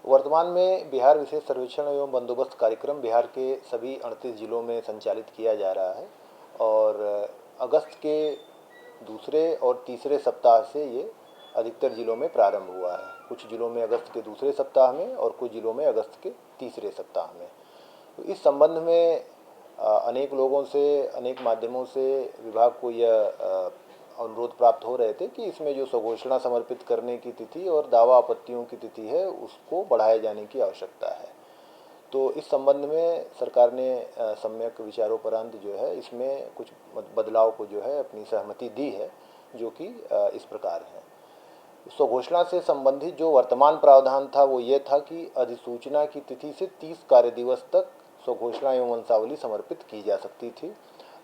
वर्तमान में बिहार विशेष सर्वेक्षण एवं बंदोबस्त कार्यक्रम बिहार के सभी 38 जिलों में संचालित किया जा रहा है और अगस्त के दूसरे और तीसरे सप्ताह से ये अधिकतर जिलों में प्रारंभ हुआ है। कुछ जिलों में अगस्त के दूसरे सप्ताह में और कुछ जिलों में अगस्त के तीसरे सप्ताह में। तो इस संबंध में अनेक लोगों से, अनेक माध्यमों से विभाग को यह अनुरोध प्राप्त हो रहे थे कि इसमें जो स्वघोषणा समर्पित करने की तिथि और दावा आपत्तियों की तिथि है उसको बढ़ाए जाने की आवश्यकता है। तो इस संबंध में सरकार ने सम्यक विचारोपरांत जो है इसमें कुछ बदलाव को जो है अपनी सहमति दी है, जो कि इस प्रकार है। स्वघोषणा से संबंधित जो वर्तमान प्रावधान था वो ये था कि अधिसूचना की तिथि से 30 कार्य दिवस तक स्वघोषणा एवं वंशावली समर्पित की जा सकती थी।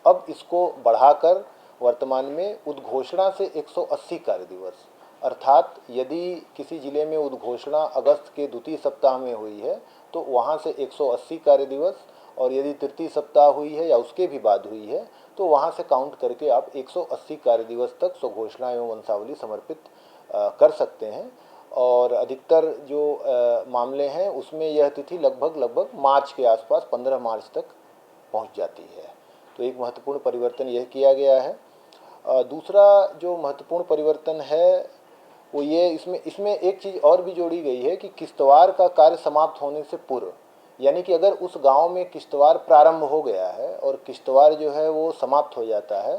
अब इसको बढ़ाकर वर्तमान में उद्घोषणा से 180 कार्य दिवस, अर्थात यदि किसी जिले में उद्घोषणा अगस्त के द्वितीय सप्ताह में हुई है तो वहाँ से 180 कार्य दिवस, और यदि तृतीय सप्ताह हुई है या उसके भी बाद हुई है तो वहाँ से काउंट करके आप 180 कार्य दिवस तक स्वघोषणा एवं वंशावली समर्पित कर सकते हैं। और अधिकतर जो मामले हैं उसमें यह तिथि लगभग मार्च के आसपास 15 मार्च तक पहुंच जाती है। तो एक महत्वपूर्ण परिवर्तन यह किया गया है। दूसरा जो महत्वपूर्ण परिवर्तन है वो ये इसमें एक चीज़ और भी जोड़ी गई है कि किश्तवाड़ का कार्य समाप्त होने से पूर्व, यानी कि अगर उस गांव में किश्तवाड़ प्रारंभ हो गया है और किश्तवाड़ जो है वो समाप्त हो जाता है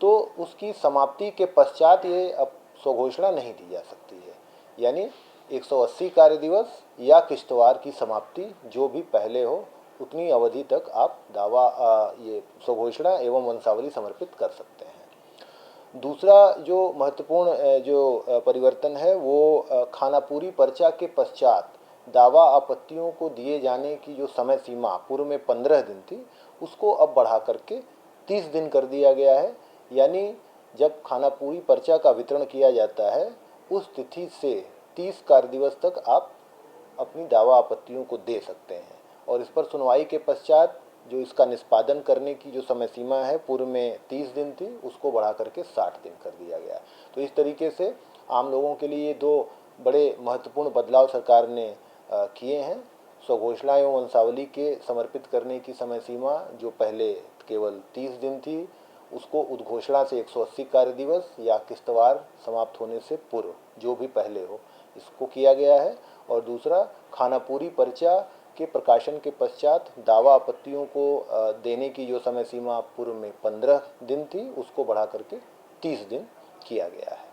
तो उसकी समाप्ति के पश्चात ये अब स्वघोषणा नहीं दी जा सकती है। यानी 180 कार्य दिवस या किश्तवाड़ की समाप्ति जो भी पहले हो उतनी अवधि तक आप दावा ये स्वघोषणा एवं वंशावली समर्पित कर सकते हैं। दूसरा जो महत्वपूर्ण जो परिवर्तन है वो खानापुरी पर्चा के पश्चात दावा आपत्तियों को दिए जाने की जो समय सीमा पूर्व में 15 दिन थी उसको अब बढ़ा करके 30 दिन कर दिया गया है। यानी जब खानापुरी पर्चा का वितरण किया जाता है उस तिथि से 30 कार्य दिवस तक आप अपनी दावा आपत्तियों को दे सकते हैं और इस पर सुनवाई के पश्चात जो इसका निष्पादन करने की जो समय सीमा है पूर्व में 30 दिन थी उसको बढ़ा करके 60 दिन कर दिया गया। तो इस तरीके से आम लोगों के लिए दो बड़े महत्वपूर्ण बदलाव सरकार ने किए हैं। स्वघोषणा एवं वंशावली के समर्पित करने की समय सीमा जो पहले केवल 30 दिन थी उसको उद्घोषणा से 180 कार्य दिवस या किश्तवाड़ समाप्त होने से पूर्व जो भी पहले हो इसको किया गया है। और दूसरा खानापुरी पर्चा के प्रकाशन के पश्चात दावा आपत्तियों को देने की जो समय सीमा पूर्व में 15 दिन थी उसको बढ़ा करके 30 दिन किया गया है।